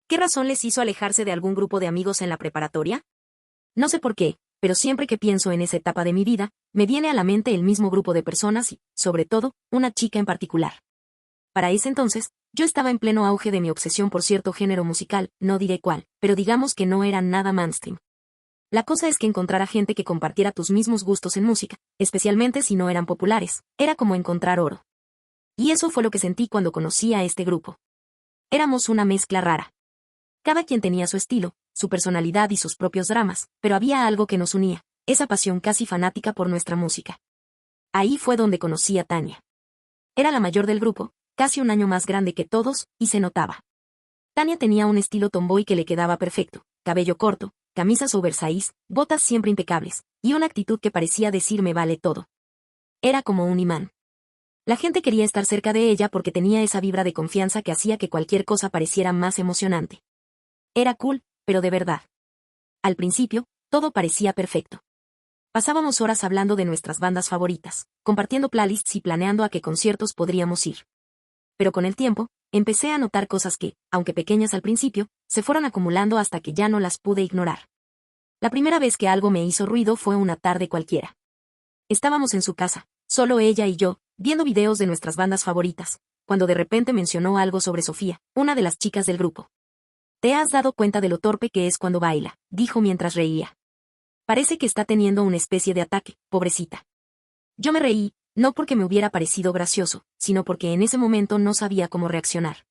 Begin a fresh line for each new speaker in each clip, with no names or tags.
¿Qué razón les hizo alejarse de algún grupo de amigos en la preparatoria? No sé por qué, pero siempre que pienso en esa etapa de mi vida, me viene a la mente el mismo grupo de personas y, sobre todo, una chica en particular. Para ese entonces, yo estaba en pleno auge de mi obsesión por cierto género musical, no diré cuál, pero digamos que no era nada mainstream. La cosa es que encontrar a gente que compartiera tus mismos gustos en música, especialmente si no eran populares, era como encontrar oro. Y eso fue lo que sentí cuando conocí a este grupo. Éramos una mezcla rara. Cada quien tenía su estilo, su personalidad y sus propios dramas, pero había algo que nos unía, esa pasión casi fanática por nuestra música. Ahí fue donde conocí a Tania. Era la mayor del grupo, casi un año más grande que todos, y se notaba. Tania tenía un estilo tomboy que le quedaba perfecto, cabello corto, camisas oversize, botas siempre impecables, y una actitud que parecía decir me vale todo. Era como un imán. La gente quería estar cerca de ella porque tenía esa vibra de confianza que hacía que cualquier cosa pareciera más emocionante. Era cool, pero de verdad. Al principio, todo parecía perfecto. Pasábamos horas hablando de nuestras bandas favoritas, compartiendo playlists y planeando a qué conciertos podríamos ir. Pero con el tiempo, empecé a notar cosas que, aunque pequeñas al principio, se fueron acumulando hasta que ya no las pude ignorar. La primera vez que algo me hizo ruido fue una tarde cualquiera. Estábamos en su casa, solo ella y yo, viendo videos de nuestras bandas favoritas, cuando de repente mencionó algo sobre Sofía, una de las chicas del grupo. «¿Te has dado cuenta de lo torpe que es cuando baila?», dijo mientras reía. «Parece que está teniendo una especie de ataque, pobrecita». Yo me reí, no porque me hubiera parecido gracioso, sino porque en ese momento no sabía cómo reaccionar.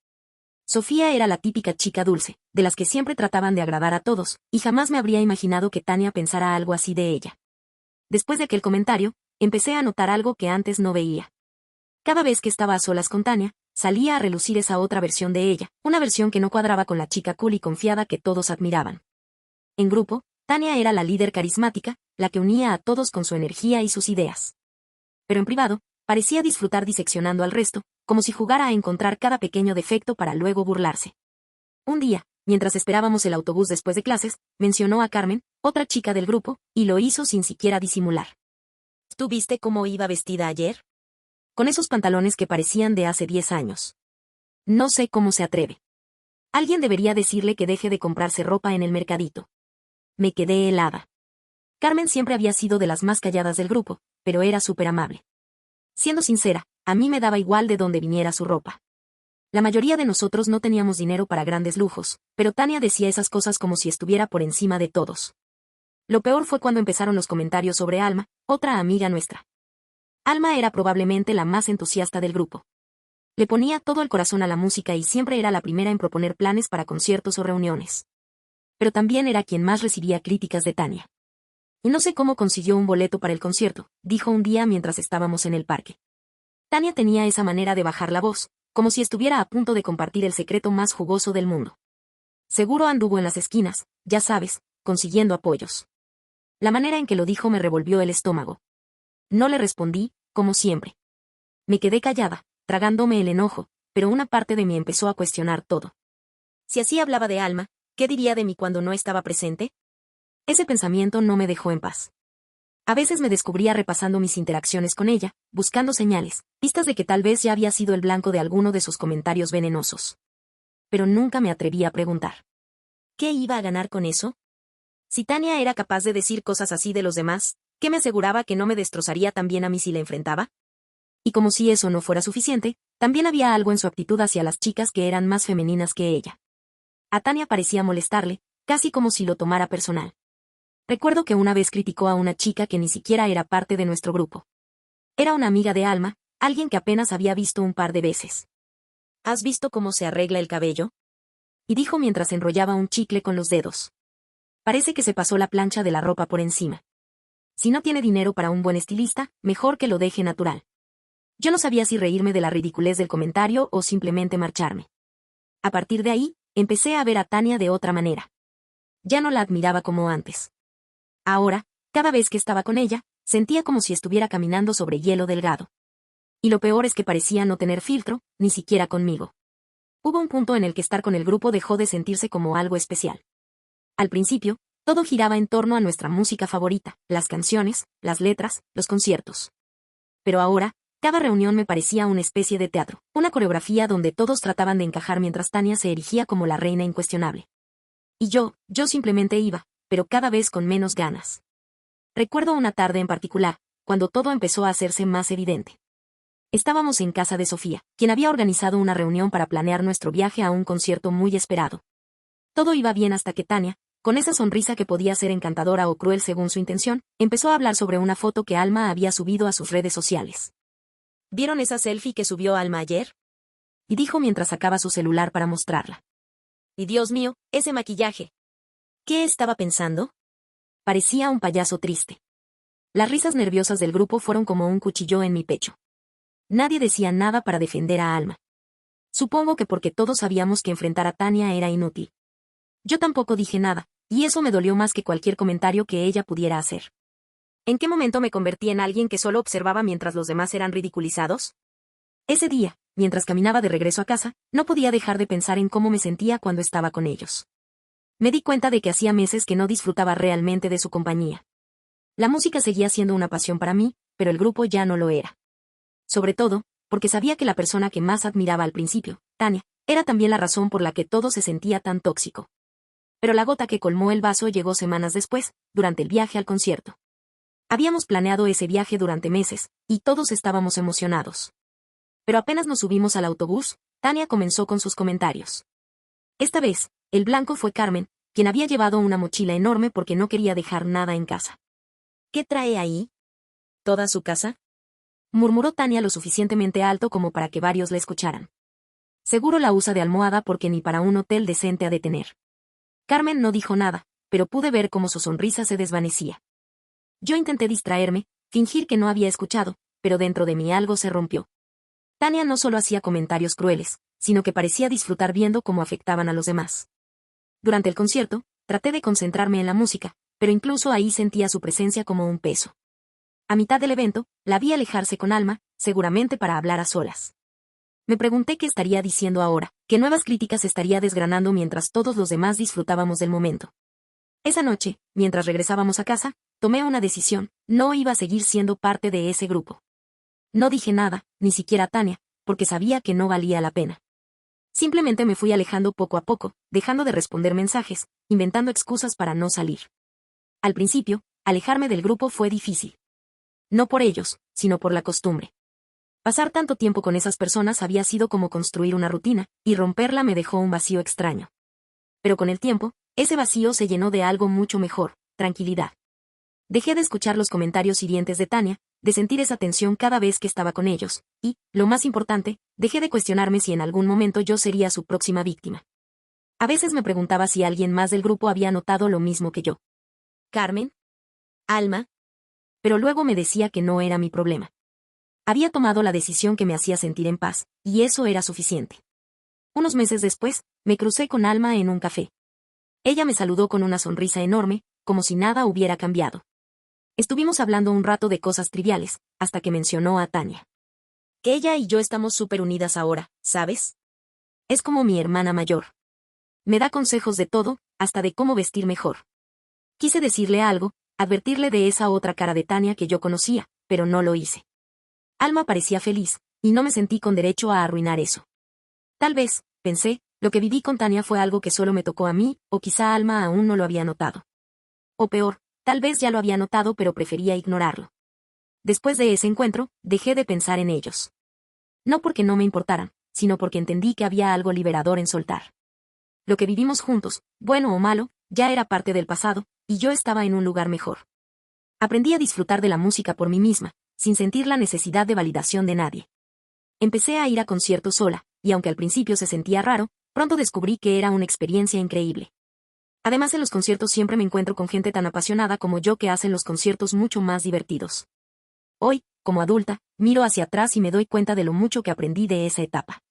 Sofía era la típica chica dulce, de las que siempre trataban de agradar a todos, y jamás me habría imaginado que Tania pensara algo así de ella. Después de aquel comentario, empecé a notar algo que antes no veía. Cada vez que estaba a solas con Tania, salía a relucir esa otra versión de ella, una versión que no cuadraba con la chica cool y confiada que todos admiraban. En grupo, Tania era la líder carismática, la que unía a todos con su energía y sus ideas. Pero en privado, parecía disfrutar diseccionando al resto, como si jugara a encontrar cada pequeño defecto para luego burlarse. Un día, mientras esperábamos el autobús después de clases, mencionó a Carmen, otra chica del grupo, y lo hizo sin siquiera disimular. «¿Tú viste cómo iba vestida ayer? Con esos pantalones que parecían de hace 10 años. No sé cómo se atreve. Alguien debería decirle que deje de comprarse ropa en el mercadito». Me quedé helada. Carmen siempre había sido de las más calladas del grupo, pero era súper amable. Siendo sincera, a mí me daba igual de dónde viniera su ropa. La mayoría de nosotros no teníamos dinero para grandes lujos, pero Tania decía esas cosas como si estuviera por encima de todos. Lo peor fue cuando empezaron los comentarios sobre Alma, otra amiga nuestra. Alma era probablemente la más entusiasta del grupo. Le ponía todo el corazón a la música y siempre era la primera en proponer planes para conciertos o reuniones. Pero también era quien más recibía críticas de Tania. «Y no sé cómo consiguió un boleto para el concierto», dijo un día mientras estábamos en el parque. Tania tenía esa manera de bajar la voz, como si estuviera a punto de compartir el secreto más jugoso del mundo. Seguro anduvo en las esquinas, ya sabes, consiguiendo apoyos. La manera en que lo dijo me revolvió el estómago. No le respondí, como siempre. Me quedé callada, tragándome el enojo, pero una parte de mí empezó a cuestionar todo. Si así hablaba de Alma, ¿qué diría de mí cuando no estaba presente? Ese pensamiento no me dejó en paz. A veces me descubría repasando mis interacciones con ella, buscando señales, pistas de que tal vez ya había sido el blanco de alguno de sus comentarios venenosos. Pero nunca me atreví a preguntar. ¿Qué iba a ganar con eso? Si Tania era capaz de decir cosas así de los demás, ¿qué me aseguraba que no me destrozaría también a mí si la enfrentaba? Y como si eso no fuera suficiente, también había algo en su actitud hacia las chicas que eran más femeninas que ella. A Tania parecía molestarle, casi como si lo tomara personal. Recuerdo que una vez criticó a una chica que ni siquiera era parte de nuestro grupo. Era una amiga de Alma, alguien que apenas había visto un par de veces. ¿Has visto cómo se arregla el cabello?, y dijo mientras enrollaba un chicle con los dedos. Parece que se pasó la plancha de la ropa por encima. Si no tiene dinero para un buen estilista, mejor que lo deje natural. Yo no sabía si reírme de la ridiculez del comentario o simplemente marcharme. A partir de ahí, empecé a ver a Tania de otra manera. Ya no la admiraba como antes. Ahora, cada vez que estaba con ella, sentía como si estuviera caminando sobre hielo delgado. Y lo peor es que parecía no tener filtro, ni siquiera conmigo. Hubo un punto en el que estar con el grupo dejó de sentirse como algo especial. Al principio, todo giraba en torno a nuestra música favorita, las canciones, las letras, los conciertos. Pero ahora, Cada reunión me parecía una especie de teatro, una coreografía donde todos trataban de encajar mientras Tania se erigía como la reina incuestionable. Y yo simplemente iba, pero cada vez con menos ganas. Recuerdo una tarde en particular, cuando todo empezó a hacerse más evidente. Estábamos en casa de Sofía, quien había organizado una reunión para planear nuestro viaje a un concierto muy esperado. Todo iba bien hasta que Tania, con esa sonrisa que podía ser encantadora o cruel según su intención, empezó a hablar sobre una foto que Alma había subido a sus redes sociales. ¿Vieron esa selfie que subió Alma ayer? Y dijo mientras sacaba su celular para mostrarla. Y Dios mío, ese maquillaje. ¿Qué estaba pensando? Parecía un payaso triste. Las risas nerviosas del grupo fueron como un cuchillo en mi pecho. Nadie decía nada para defender a Alma. Supongo que porque todos sabíamos que enfrentar a Tania era inútil. Yo tampoco dije nada, y eso me dolió más que cualquier comentario que ella pudiera hacer. ¿En qué momento me convertí en alguien que solo observaba mientras los demás eran ridiculizados? Ese día, mientras caminaba de regreso a casa, no podía dejar de pensar en cómo me sentía cuando estaba con ellos. Me di cuenta de que hacía meses que no disfrutaba realmente de su compañía. La música seguía siendo una pasión para mí, pero el grupo ya no lo era. Sobre todo, porque sabía que la persona que más admiraba al principio, Tania, era también la razón por la que todo se sentía tan tóxico. Pero la gota que colmó el vaso llegó semanas después, durante el viaje al concierto. Habíamos planeado ese viaje durante meses, y todos estábamos emocionados. Pero apenas nos subimos al autobús, Tania comenzó con sus comentarios. Esta vez, el blanco fue Carmen, quien había llevado una mochila enorme porque no quería dejar nada en casa. ¿Qué trae ahí? ¿Toda su casa? Murmuró Tania lo suficientemente alto como para que varios la escucharan. Seguro la usa de almohada porque ni para un hotel decente ha de tener. Carmen no dijo nada, pero pude ver cómo su sonrisa se desvanecía. Yo intenté distraerme, fingir que no había escuchado, pero dentro de mí algo se rompió. Tania no solo hacía comentarios crueles, sino que parecía disfrutar viendo cómo afectaban a los demás. Durante el concierto, traté de concentrarme en la música, pero incluso ahí sentía su presencia como un peso. A mitad del evento, la vi alejarse con Alma, seguramente para hablar a solas. Me pregunté qué estaría diciendo ahora, qué nuevas críticas estaría desgranando mientras todos los demás disfrutábamos del momento. Esa noche, mientras regresábamos a casa, tomé una decisión, no iba a seguir siendo parte de ese grupo. No dije nada, ni siquiera a Tania, porque sabía que no valía la pena. Simplemente me fui alejando poco a poco, dejando de responder mensajes, inventando excusas para no salir. Al principio, alejarme del grupo fue difícil. No por ellos, sino por la costumbre. Pasar tanto tiempo con esas personas había sido como construir una rutina, y romperla me dejó un vacío extraño. Pero con el tiempo, ese vacío se llenó de algo mucho mejor, tranquilidad. Dejé de escuchar los comentarios hirientes de Tania, de sentir esa tensión cada vez que estaba con ellos, y, lo más importante, dejé de cuestionarme si en algún momento yo sería su próxima víctima. A veces me preguntaba si alguien más del grupo había notado lo mismo que yo. ¿Carmen? ¿Alma? Pero luego me decía que no era mi problema. Había tomado la decisión que me hacía sentir en paz, y eso era suficiente. Unos meses después, me crucé con Alma en un café. Ella me saludó con una sonrisa enorme, como si nada hubiera cambiado. Estuvimos hablando un rato de cosas triviales, hasta que mencionó a Tania. Que ella y yo estamos súper unidas ahora, ¿sabes? Es como mi hermana mayor. Me da consejos de todo, hasta de cómo vestir mejor. Quise decirle algo, advertirle de esa otra cara de Tania que yo conocía, pero no lo hice. Alma parecía feliz, y no me sentí con derecho a arruinar eso. Tal vez, pensé, lo que viví con Tania fue algo que solo me tocó a mí, o quizá Alma aún no lo había notado. O peor, tal vez ya lo había notado pero prefería ignorarlo. Después de ese encuentro, dejé de pensar en ellos. No porque no me importaran, sino porque entendí que había algo liberador en soltar. Lo que vivimos juntos, bueno o malo, ya era parte del pasado, y yo estaba en un lugar mejor. Aprendí a disfrutar de la música por mí misma, sin sentir la necesidad de validación de nadie. Empecé a ir a conciertos sola, y aunque al principio se sentía raro, pronto descubrí que era una experiencia increíble. Además, en los conciertos siempre me encuentro con gente tan apasionada como yo que hacen los conciertos mucho más divertidos. Hoy, como adulta, miro hacia atrás y me doy cuenta de lo mucho que aprendí de esa etapa.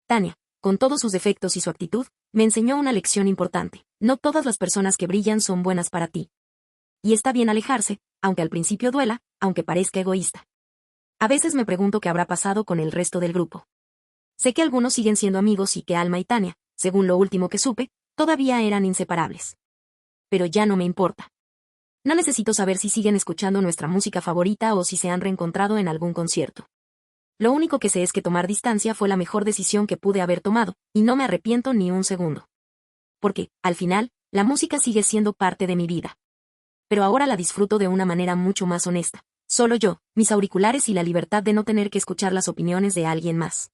Tania, con todos sus defectos y su actitud, me enseñó una lección importante. No todas las personas que brillan son buenas para ti. Y está bien alejarse, aunque al principio duela, aunque parezca egoísta. A veces me pregunto qué habrá pasado con el resto del grupo. Sé que algunos siguen siendo amigos y que Alma y Tania, según lo último que supe, todavía eran inseparables. Pero ya no me importa. No necesito saber si siguen escuchando nuestra música favorita o si se han reencontrado en algún concierto. Lo único que sé es que tomar distancia fue la mejor decisión que pude haber tomado, y no me arrepiento ni un segundo. Porque, al final, la música sigue siendo parte de mi vida. Pero ahora la disfruto de una manera mucho más honesta. Solo yo, mis auriculares y la libertad de no tener que escuchar las opiniones de alguien más.